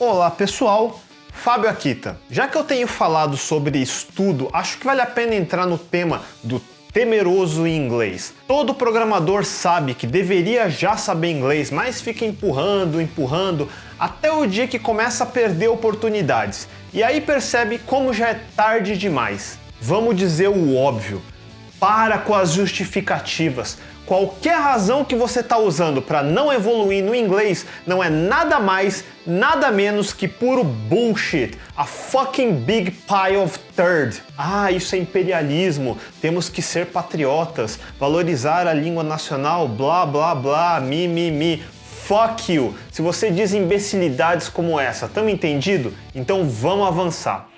Olá pessoal, Fábio Akita. Já que eu tenho falado sobre estudo, acho que vale a pena entrar no tema do temeroso inglês. Todo programador sabe que deveria já saber inglês, mas fica empurrando, até o dia que começa a perder oportunidades. E aí percebe como já é tarde demais. Vamos dizer o óbvio. Para com as justificativas. Qualquer razão que você está usando para não evoluir no inglês não é nada mais, nada menos que puro bullshit. A fucking big pile of turd. Isso é imperialismo, temos que ser patriotas, valorizar a língua nacional, blá blá blá, mi. Fuck you. Se você diz imbecilidades como essa, tamo entendido? Então vamos avançar.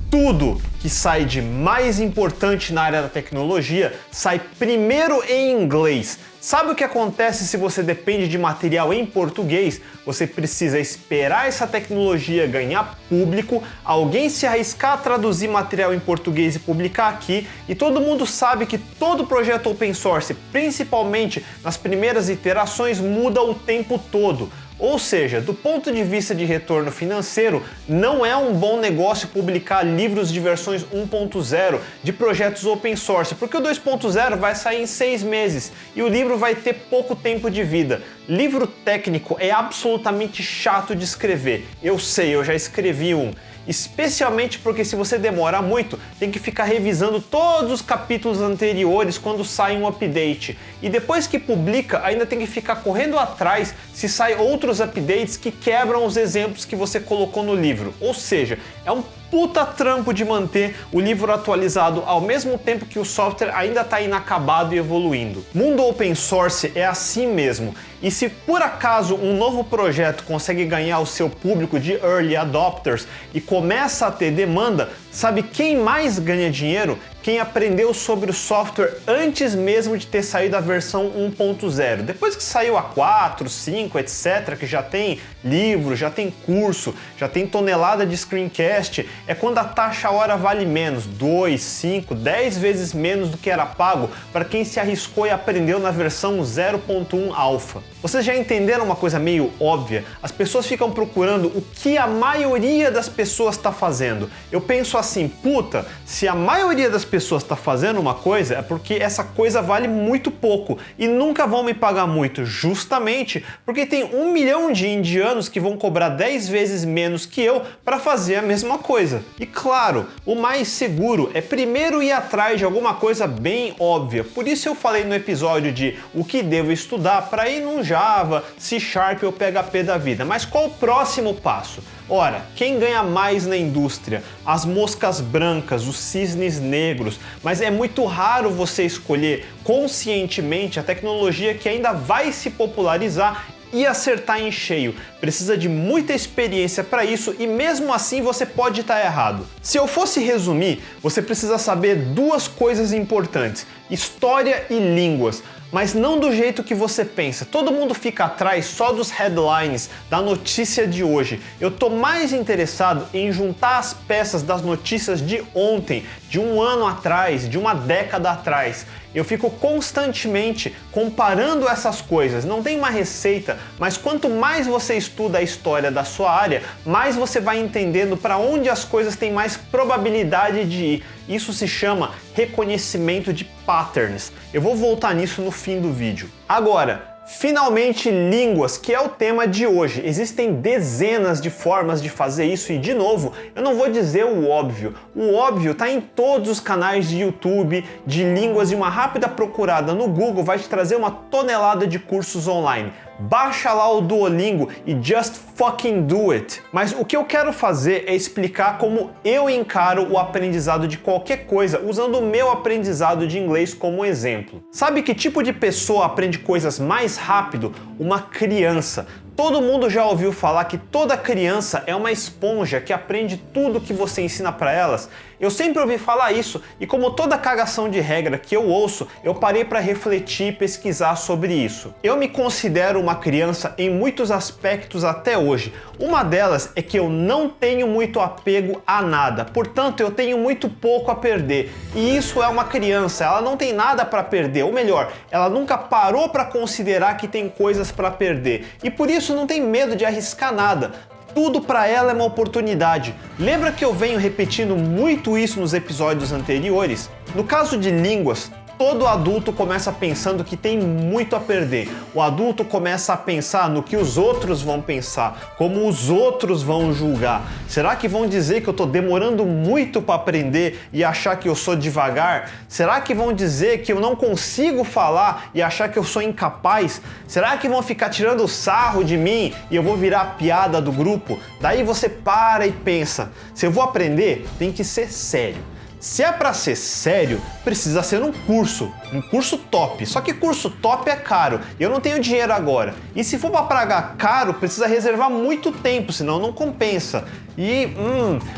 Tudo que sai de mais importante na área da tecnologia sai primeiro em inglês. Sabe o que acontece se você depende de material em português? Você precisa esperar essa tecnologia ganhar público, alguém se arriscar a traduzir material em português e publicar aqui, e todo mundo sabe que todo projeto open source, principalmente nas primeiras iterações, muda o tempo todo. Ou seja, do ponto de vista de retorno financeiro, não é um bom negócio publicar livros de versões 1.0 de projetos open source, porque o 2.0 vai sair em 6 meses e o livro vai ter pouco tempo de vida. Livro técnico é absolutamente chato de escrever. Eu sei, eu já escrevi um. Especialmente porque se você demora muito, tem que ficar revisando todos os capítulos anteriores quando sai um update. E depois que publica, ainda tem que ficar correndo atrás se sai outros updates que quebram os exemplos que você colocou no livro. Ou seja, é um puta trampo de manter o livro atualizado ao mesmo tempo que o software ainda está inacabado e evoluindo. Mundo open source é assim mesmo. E se por acaso um novo projeto consegue ganhar o seu público de early adopters e começa a ter demanda, sabe quem mais ganha dinheiro? Quem aprendeu sobre o software antes mesmo de ter saído a versão 1.0. Depois que saiu a 4, 5, etc., que já tem livro, já tem curso, já tem tonelada de screencast, é quando a taxa hora vale menos, 2, 5, 10 vezes menos do que era pago para quem se arriscou e aprendeu na versão 0.1 alpha. Vocês já entenderam uma coisa meio óbvia? As pessoas ficam procurando o que a maioria das pessoas está fazendo. Eu penso assim, puta, se a maioria das pessoas está fazendo uma coisa, é porque essa coisa vale muito pouco e nunca vão me pagar muito, justamente porque tem 1 milhão de indianos que vão cobrar 10 vezes menos que eu para fazer a mesma coisa. E claro, o mais seguro é primeiro ir atrás de alguma coisa bem óbvia. Por isso eu falei no episódio de o que devo estudar para ir num Java, C# ou PHP da vida. Mas qual o próximo passo? Ora, quem ganha mais na indústria? As moscas brancas, os cisnes negros, mas é muito raro você escolher conscientemente a tecnologia que ainda vai se popularizar e acertar em cheio. Precisa de muita experiência para isso e mesmo assim você pode estar errado. Se eu fosse resumir, você precisa saber duas coisas importantes: história e línguas. Mas não do jeito que você pensa. Todo mundo fica atrás só dos headlines, da notícia de hoje. Eu tô mais interessado em juntar as peças das notícias de ontem, de um ano atrás, de uma década atrás. Eu fico constantemente comparando essas coisas. Não tem uma receita, mas quanto mais você estuda a história da sua área, mais você vai entendendo para onde as coisas têm mais probabilidade de ir. Isso se chama reconhecimento de patterns. Eu vou voltar nisso no fim do vídeo. Agora, finalmente, línguas, que é o tema de hoje. Existem dezenas de formas de fazer isso e, de novo, eu não vou dizer o óbvio. O óbvio está em todos os canais de YouTube de línguas e uma rápida procurada no Google vai te trazer uma tonelada de cursos online. Baixa lá o Duolingo e just fucking do it. Mas o que eu quero fazer é explicar como eu encaro o aprendizado de qualquer coisa usando o meu aprendizado de inglês como exemplo. Sabe que tipo de pessoa aprende coisas mais rápido? Uma criança. Todo mundo já ouviu falar que toda criança é uma esponja que aprende tudo que você ensina para elas? Eu sempre ouvi falar isso e, como toda cagação de regra que eu ouço, eu parei para refletir e pesquisar sobre isso. Eu me considero uma criança em muitos aspectos até hoje. Uma delas é que eu não tenho muito apego a nada, portanto eu tenho muito pouco a perder. E isso é uma criança, ela não tem nada para perder, ou melhor, ela nunca parou para considerar que tem coisas para perder. E por isso não tem medo de arriscar nada. Tudo para ela é uma oportunidade. Lembra que eu venho repetindo muito isso nos episódios anteriores? No caso de línguas, todo adulto começa pensando que tem muito a perder. O adulto começa a pensar no que os outros vão pensar, como os outros vão julgar. Será que vão dizer que eu estou demorando muito para aprender e achar que eu sou devagar? Será que vão dizer que eu não consigo falar e achar que eu sou incapaz? Será que vão ficar tirando sarro de mim e eu vou virar a piada do grupo? Daí você para e pensa, se eu vou aprender, tem que ser sério. Se é para ser sério, precisa ser um curso top. Só que curso top é caro, eu não tenho dinheiro agora. E se for para pagar caro, precisa reservar muito tempo, senão não compensa. E,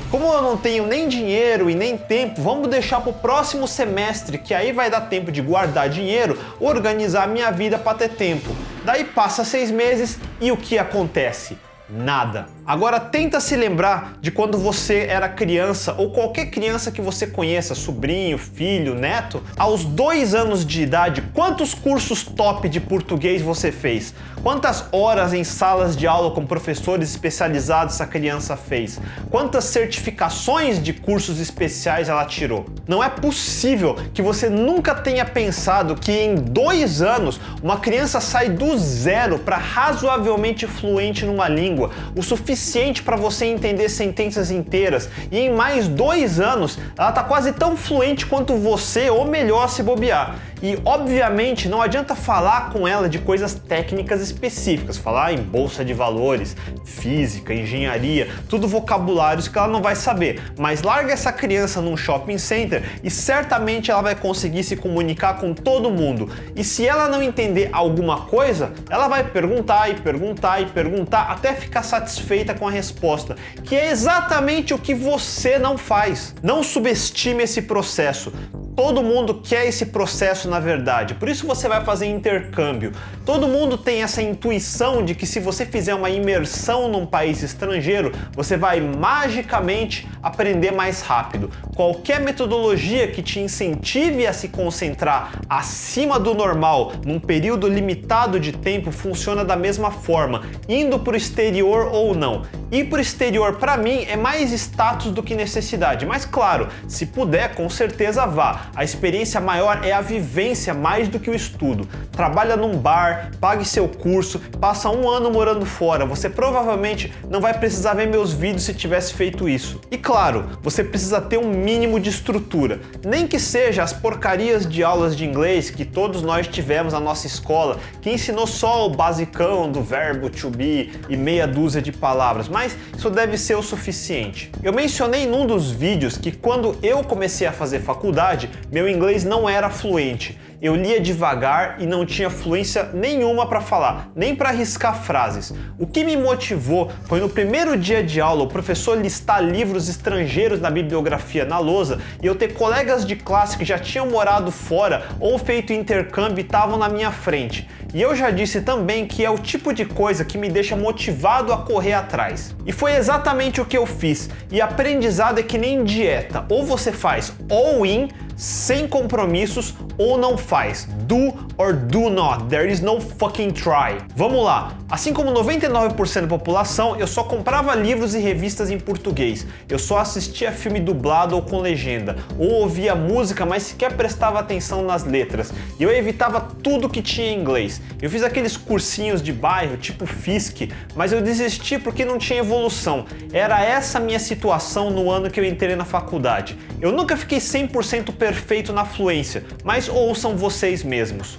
como eu não tenho nem dinheiro e nem tempo, vamos deixar para o próximo semestre, que aí vai dar tempo de guardar dinheiro, organizar minha vida para ter tempo. Daí passa 6 meses e o que acontece? Nada. Agora tenta se lembrar de quando você era criança ou qualquer criança que você conheça, sobrinho, filho, neto. Aos 2 anos de idade, quantos cursos top de português você fez? Quantas horas em salas de aula com professores especializados essa criança fez? Quantas certificações de cursos especiais ela tirou? Não é possível que você nunca tenha pensado que em 2 anos uma criança sai do zero para razoavelmente fluente numa língua, o suficiente para você entender sentenças inteiras, e em mais 2 anos ela está quase tão fluente quanto você, ou melhor se bobear. E obviamente não adianta falar com ela de coisas técnicas específicas, falar em bolsa de valores, física, engenharia, tudo vocabulários que ela não vai saber. Mas larga essa criança num shopping center e certamente ela vai conseguir se comunicar com todo mundo. E se ela não entender alguma coisa, ela vai perguntar e perguntar e perguntar até ficar satisfeita com a resposta, que é exatamente o que você não faz. Não subestime esse processo. Todo mundo quer esse processo na verdade, por isso você vai fazer intercâmbio. Todo mundo tem essa intuição de que se você fizer uma imersão num país estrangeiro, você vai magicamente aprender mais rápido. Qualquer metodologia que te incentive a se concentrar acima do normal num período limitado de tempo funciona da mesma forma, indo para o exterior ou não. Ir para o exterior, para mim, é mais status do que necessidade, mas claro, se puder, com certeza vá. A experiência maior é a vivência mais do que o estudo. Trabalha num bar, pague seu curso, passa 1 ano morando fora. Você provavelmente não vai precisar ver meus vídeos se tivesse feito isso. E claro, você precisa ter um mínimo de estrutura. Nem que seja as porcarias de aulas de inglês que todos nós tivemos na nossa escola, que ensinou só o basicão do verbo to be e meia dúzia de palavras, mas isso deve ser o suficiente. Eu mencionei num dos vídeos que quando eu comecei a fazer faculdade, meu inglês não era fluente. Eu lia devagar e não tinha fluência nenhuma para falar, nem para arriscar frases. O que me motivou foi no primeiro dia de aula o professor listar livros estrangeiros na bibliografia na lousa e eu ter colegas de classe que já tinham morado fora ou feito intercâmbio e estavam na minha frente. E eu já disse também que é o tipo de coisa que me deixa motivado a correr atrás. E foi exatamente o que eu fiz. E aprendizado é que nem dieta. Ou você faz all in, sem compromissos, ou não faz. Do or do not. There is no fucking try. Vamos lá. Assim como 99% da população, eu só comprava livros e revistas em português. Eu só assistia filme dublado ou com legenda. Ou ouvia música, mas sequer prestava atenção nas letras. E eu evitava tudo que tinha em inglês. Eu fiz aqueles cursinhos de bairro, tipo FISC, mas eu desisti porque não tinha evolução. Era essa minha situação no ano que eu entrei na faculdade. Eu nunca fiquei 100% perfeito na fluência, mas ouçam vocês mesmos.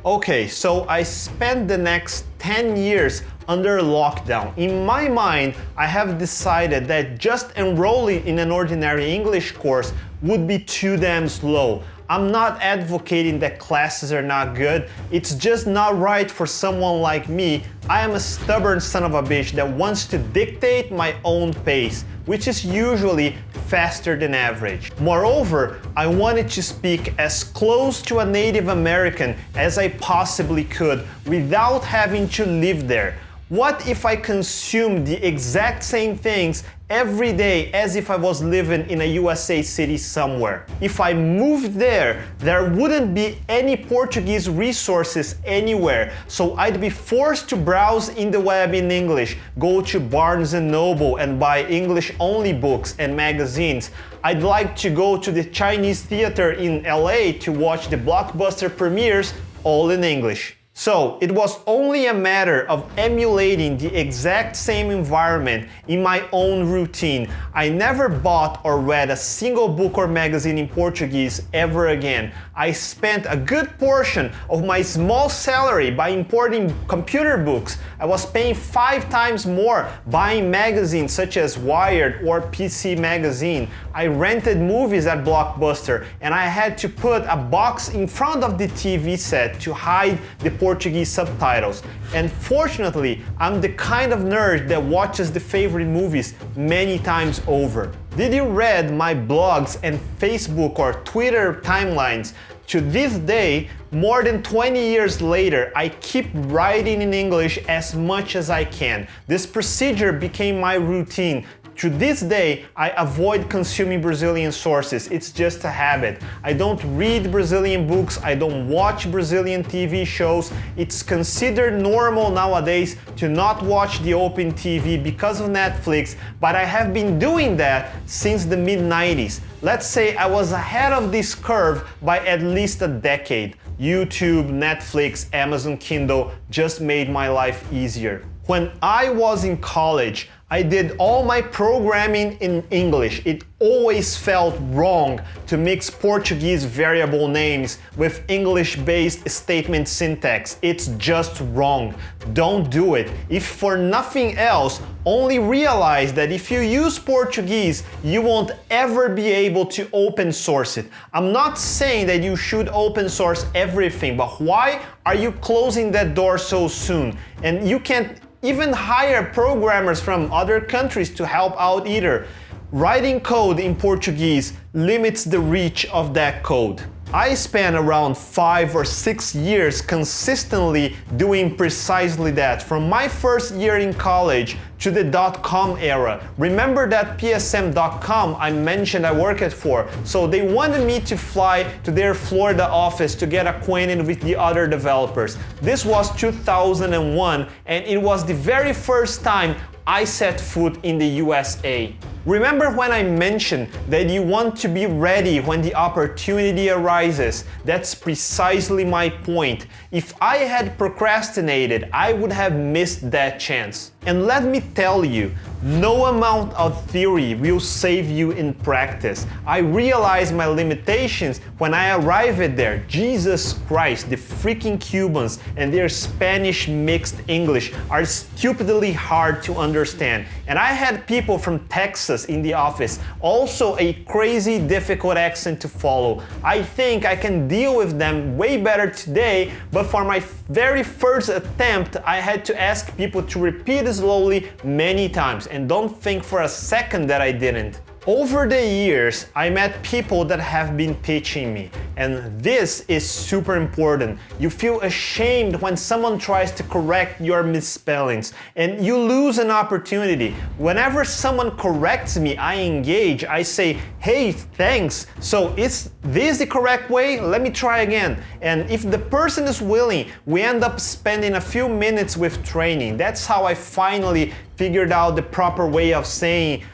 Okay, so I spent the next 10 years under lockdown. In my mind, I have decided that just enrolling in an ordinary English course would be too damn slow. I'm not advocating that classes are not good, it's just not right for someone like me. I am a stubborn son of a bitch that wants to dictate my own pace, which is usually faster than average. Moreover, I wanted to speak as close to a Native American as I possibly could without having to live there. What if I consumed the exact same things every day as if I was living in a USA city somewhere? If I moved there, there wouldn't be any Portuguese resources anywhere, so I'd be forced to browse in the web in English, go to Barnes & Noble and buy English-only books and magazines. I'd like to go to the Chinese theater in LA to watch the blockbuster premieres, all in English. So it was only a matter of emulating the exact same environment in my own routine. I never bought or read a single book or magazine in Portuguese ever again. I spent a good portion of my small salary by importing computer books. I was paying 5 times more buying magazines such as Wired or PC Magazine. I rented movies at Blockbuster and I had to put a box in front of the TV set to hide the Portuguese subtitles. And fortunately, I'm the kind of nerd that watches the favorite movies many times over. Did you read my blogs and Facebook or Twitter timelines? To this day, more than 20 years later, I keep writing in English as much as I can. This procedure became my routine. To this day, I avoid consuming Brazilian sources. It's just a habit. I don't read Brazilian books. I don't watch Brazilian TV shows. It's considered normal nowadays to not watch the open TV because of Netflix, but I have been doing that since the mid-90s. Let's say I was ahead of this curve by at least a decade. YouTube, Netflix, Amazon Kindle just made my life easier. When I was in college, I did all my programming in English. It always felt wrong to mix Portuguese variable names with English-based statement syntax. It's just wrong. Don't do it. If for nothing else, only realize that if you use Portuguese, you won't ever be able to open source it. I'm not saying that you should open source everything, but why are you closing that door so soon? And you can't even hire programmers from other countries to help out either. Writing code in Portuguese limits the reach of that code. I spent around 5 or 6 years consistently doing precisely that, from my first year in college to the .com era. Remember that PSM.com I mentioned I worked for? So they wanted me to fly to their Florida office to get acquainted with the other developers. This was 2001 and it was the very first time I set foot in the USA. Remember when I mentioned that you want to be ready when the opportunity arises? That's precisely my point. If I had procrastinated, I would have missed that chance. And let me tell you, no amount of theory will save you in practice. I realized my limitations when I arrived there. Jesus Christ, the freaking Cubans and their Spanish mixed English are stupidly hard to understand. And I had people from Texas in the office, also a crazy difficult accent to follow. I think I can deal with them way better today, but for my very first attempt, I had to ask people to repeat slowly many times, and don't think for a second that I didn't. Over the years, I met people that have been teaching me, and this is super important. You feel ashamed when someone tries to correct your misspellings, and you lose an opportunity. Whenever someone corrects me, I engage. I say, hey, thanks. So is this the correct way? Let me try again. And if the person is willing, we end up spending a few minutes with training. That's how I finally figured out the proper way of saying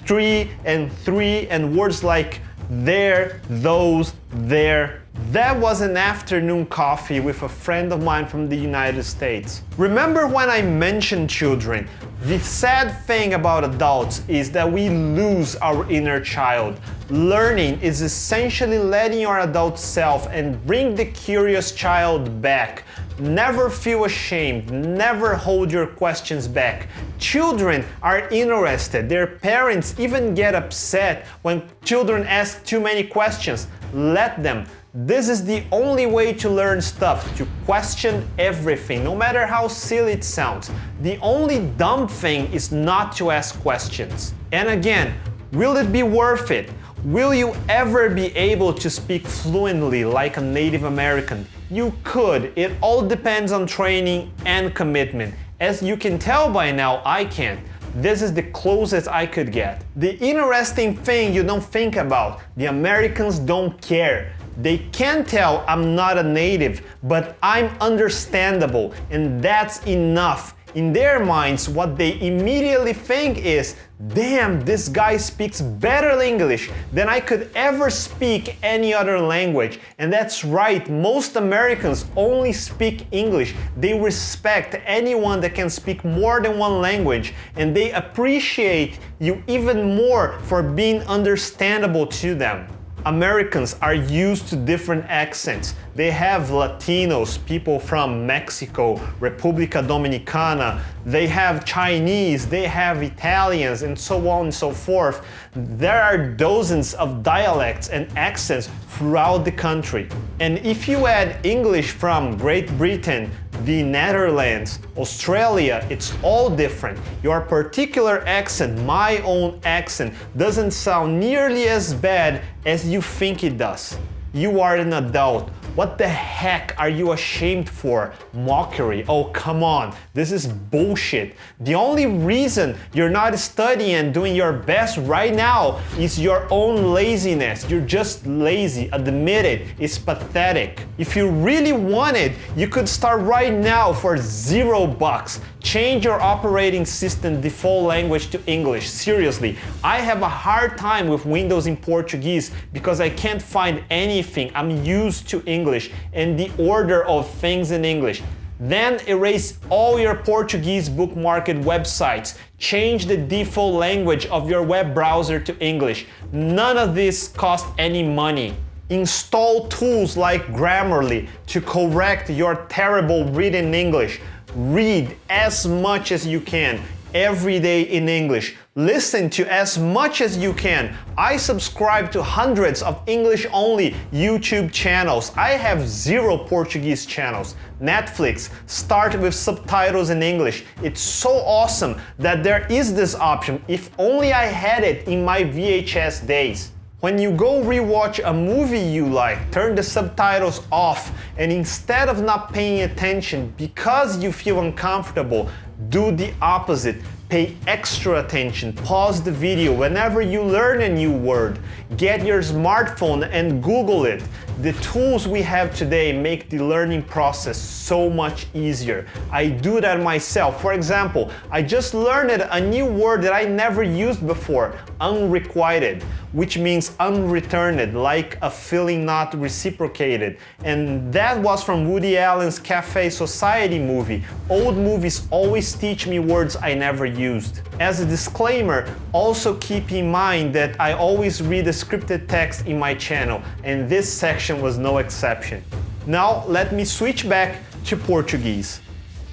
3 and 3 and words like there, those, there. That was an afternoon coffee with a friend of mine from the United States. Remember when I mentioned children? The sad thing about adults is that we lose our inner child. Learning is essentially letting your adult self and bring the curious child back. Never feel ashamed, never hold your questions back. Children are interested, their parents even get upset when children ask too many questions. Let them. This is the only way to learn stuff, to question everything, no matter how silly it sounds. The only dumb thing is not to ask questions. And again, will it be worth it? Will you ever be able to speak fluently like a Native American? You could. It all depends on training and commitment. As you can tell by now, I can't. This is the closest I could get. The interesting thing you don't think about, the Americans don't care. They can tell I'm not a native, but I'm understandable, and that's enough. In their minds, what they immediately think is, damn, this guy speaks better English than I could ever speak any other language. And that's right, most Americans only speak English. They respect anyone that can speak more than one language, and they appreciate you even more for being understandable to them. Americans are used to different accents. They have Latinos, people from Mexico, República Dominicana, they have Chinese, they have Italians, and so on and so forth. There are dozens of dialects and accents throughout the country. And if you add English from Great Britain, the Netherlands, Australia, it's all different. Your particular accent, my own accent, doesn't sound nearly as bad as you think it does. You are an adult. What the heck are you ashamed for? Mockery. Oh, come on. This is bullshit. The only reason you're not studying and doing your best right now is your own laziness. You're just lazy. Admit it. It's pathetic. If you really wanted, you could start right now for $0. Change your operating system default language to English. Seriously, I have a hard time with Windows in Portuguese because I can't find anything. I'm used to English and the order of things in English. Then erase all your Portuguese bookmarked websites. Change the default language of your web browser to English. None of this costs any money. Install tools like Grammarly to correct your terrible written English. Read as much as you can every day in English. Listen to as much as you can. I subscribe to hundreds of English-only YouTube channels. I have 0 Portuguese channels. Netflix, start with subtitles in English. It's so awesome that there is this option. If only I had it in my VHS days. When you go rewatch a movie you like, turn the subtitles off, and instead of not paying attention because you feel uncomfortable, do the opposite. Pay extra attention. Pause the video whenever you learn a new word. Get your smartphone and Google it. The tools we have today make the learning process so much easier. I do that myself. For example, I just learned a new word that I never used before, unrequited, which means unreturned, like a feeling not reciprocated. And that was from Woody Allen's Cafe Society movie. Old movies always teach me words I never used. As a disclaimer, also keep in mind that I always read a scripted text in my channel, and this section was no exception. Now, let me switch back to Portuguese.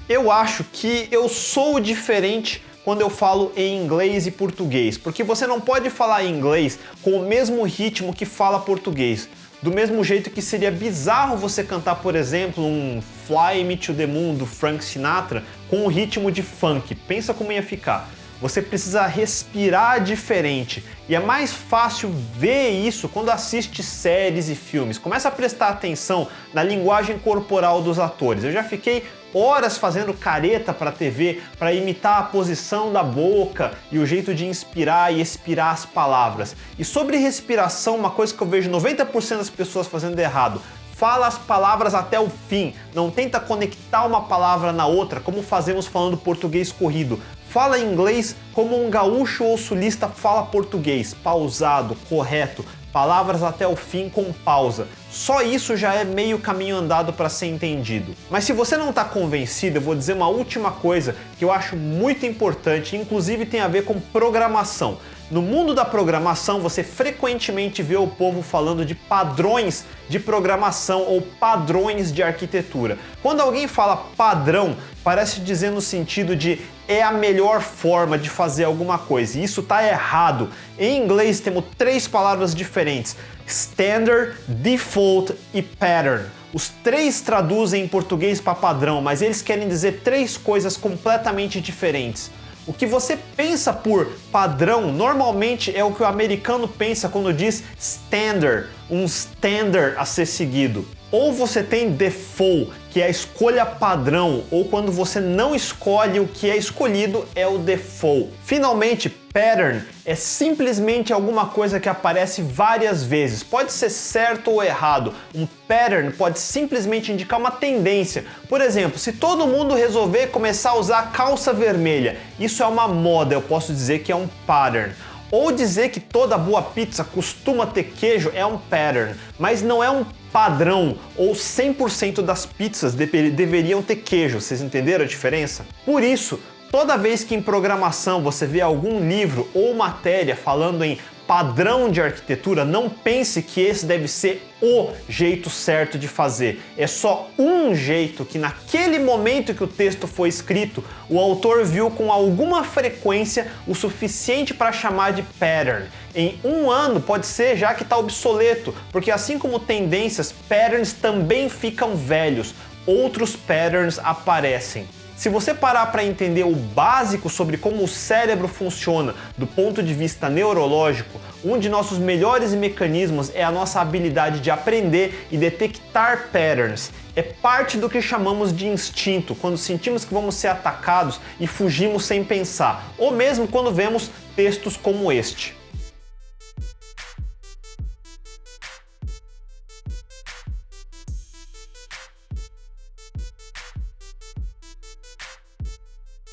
Eu acho que eu sou diferente quando eu falo em inglês e português, porque você não pode falar inglês com o mesmo ritmo que fala português. Do mesmo jeito que seria bizarro você cantar, por exemplo, um Fly Me to the Moon do Frank Sinatra com o ritmo de funk. Pensa como ia ficar. Você precisa respirar diferente. E é mais fácil ver isso quando assiste séries e filmes. Começa a prestar atenção na linguagem corporal dos atores. Eu já fiquei horas fazendo careta para a TV para imitar a posição da boca e o jeito de inspirar e expirar as palavras. E sobre respiração, uma coisa que eu vejo 90% das pessoas fazendo errado. Fala as palavras até o fim, não tenta conectar uma palavra na outra, como fazemos falando português corrido. Fala inglês como um gaúcho ou sulista fala português, pausado, correto, palavras até o fim com pausa. Só isso já é meio caminho andado para ser entendido. Mas se você não está convencido, eu vou dizer uma última coisa que eu acho muito importante, inclusive tem a ver com programação. No mundo da programação, você frequentemente vê o povo falando de padrões de programação ou padrões de arquitetura. Quando alguém fala padrão, parece dizer no sentido de é a melhor forma de fazer alguma coisa, e isso está errado. Em inglês temos 3 palavras diferentes: standard, default e pattern. Os 3 traduzem em português para padrão, mas eles querem dizer 3 coisas completamente diferentes. O que você pensa por padrão normalmente é o que o americano pensa quando diz standard, um standard a ser seguido. Ou você tem default, que é a escolha padrão, ou quando você não escolhe o que é escolhido, é o default. Finalmente, pattern é simplesmente alguma coisa que aparece várias vezes. Pode ser certo ou errado. Um pattern pode simplesmente indicar uma tendência. Por exemplo, se todo mundo resolver começar a usar calça vermelha, isso é uma moda, eu posso dizer que é um pattern. Ou dizer que toda boa pizza costuma ter queijo é um pattern, mas não é um padrão, ou 100% das pizzas deveriam ter queijo. Vocês entenderam a diferença? Por isso, toda vez que em programação você vê algum livro ou matéria falando em padrão de arquitetura, não pense que esse deve ser o jeito certo de fazer. É só um jeito que naquele momento que o texto foi escrito, o autor viu com alguma frequência o suficiente para chamar de pattern. Em um ano pode ser já que está obsoleto, porque assim como tendências, patterns também ficam velhos, outros patterns aparecem. Se você parar para entender o básico sobre como o cérebro funciona do ponto de vista neurológico, um de nossos melhores mecanismos é a nossa habilidade de aprender e detectar patterns. É parte do que chamamos de instinto, quando sentimos que vamos ser atacados e fugimos sem pensar, ou mesmo quando vemos textos como este.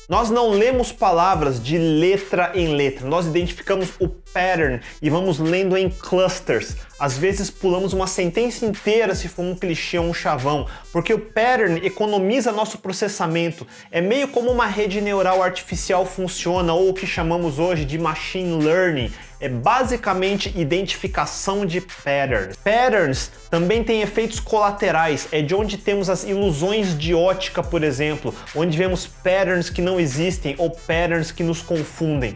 Nós não lemos palavras de letra em letra, nós identificamos o pattern e vamos lendo em clusters. Às vezes pulamos uma sentença inteira se for um clichê ou um chavão, porque o pattern economiza nosso processamento. É meio como uma rede neural artificial funciona, ou o que chamamos hoje de machine learning. É basicamente identificação de patterns. Patterns também têm efeitos colaterais, é de onde temos as ilusões de ótica, por exemplo, onde vemos patterns que não existem ou patterns que nos confundem.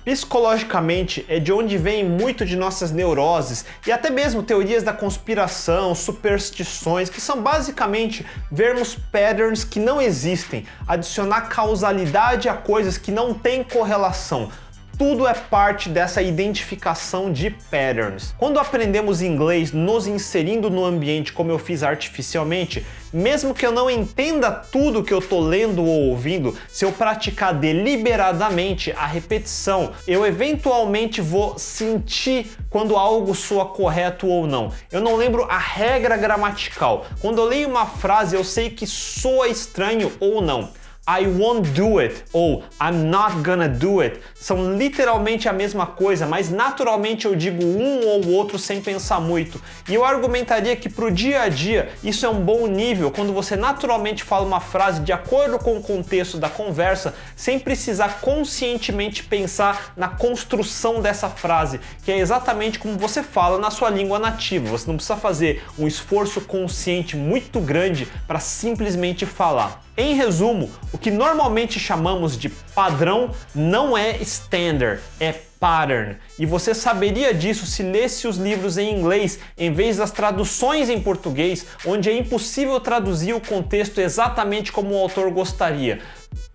Psicologicamente é de onde vem muito de nossas neuroses e até mesmo teorias da conspiração, superstições, que são basicamente vermos patterns que não existem, adicionar causalidade a coisas que não têm correlação. Tudo é parte dessa identificação de patterns. Quando aprendemos inglês nos inserindo no ambiente como eu fiz artificialmente, mesmo que eu não entenda tudo que eu estou lendo ou ouvindo, se eu praticar deliberadamente a repetição, eu eventualmente vou sentir quando algo soa correto ou não. Eu não lembro a regra gramatical. Quando eu leio uma frase, eu sei que soa estranho ou não. I won't do it ou I'm not gonna do it são literalmente a mesma coisa, mas naturalmente eu digo um ou outro sem pensar muito. E eu argumentaria que pro dia a dia isso é um bom nível quando você naturalmente fala uma frase de acordo com o contexto da conversa, sem precisar conscientemente pensar na construção dessa frase, que é exatamente como você fala na sua língua nativa. Você não precisa fazer um esforço consciente muito grande para simplesmente falar. Em resumo, o que normalmente chamamos de padrão não é standard, é pattern. E você saberia disso se lesse os livros em inglês em vez das traduções em português, onde é impossível traduzir o contexto exatamente como o autor gostaria.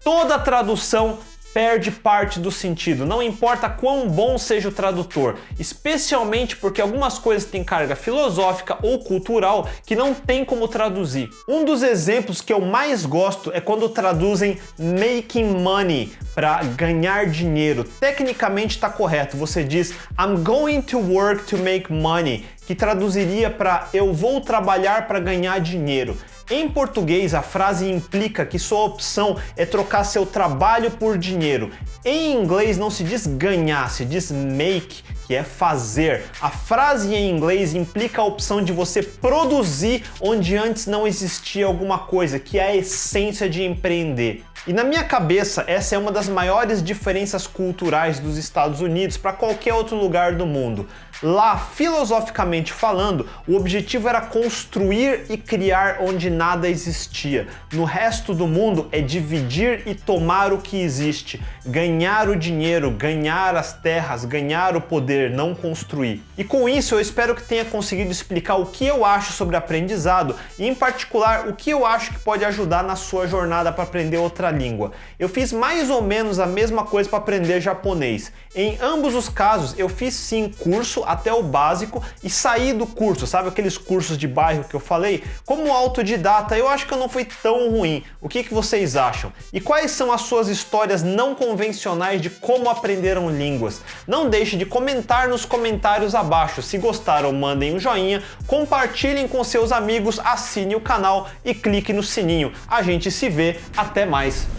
Toda tradução perde parte do sentido, não importa quão bom seja o tradutor, especialmente porque algumas coisas têm carga filosófica ou cultural que não tem como traduzir. Um dos exemplos que eu mais gosto é quando traduzem making money para ganhar dinheiro. Tecnicamente está correto, você diz I'm going to work to make money, que traduziria para eu vou trabalhar para ganhar dinheiro. Em português, a frase implica que sua opção é trocar seu trabalho por dinheiro. Em inglês não se diz ganhar, se diz make, que é fazer. A frase em inglês implica a opção de você produzir onde antes não existia alguma coisa, que é a essência de empreender. E na minha cabeça, essa é uma das maiores diferenças culturais dos Estados Unidos para qualquer outro lugar do mundo. Lá, filosoficamente falando, o objetivo era construir e criar onde nada existia. No resto do mundo é dividir e tomar o que existe, ganhar o dinheiro, ganhar as terras, ganhar o poder, não construir. E com isso eu espero que tenha conseguido explicar o que eu acho sobre aprendizado e, em particular, o que eu acho que pode ajudar na sua jornada para aprender outra língua. Eu fiz mais ou menos a mesma coisa para aprender japonês. Em ambos os casos, eu fiz sim curso até o básico e saí do curso, sabe aqueles cursos de bairro que eu falei? Como autodidata, eu acho que eu não fui tão ruim. O que vocês acham? E quais são as suas histórias não convencionais de como aprenderam línguas? Não deixe de comentar nos comentários abaixo. Se gostaram, mandem um joinha, compartilhem com seus amigos, assine o canal e clique no sininho. A gente se vê, até mais!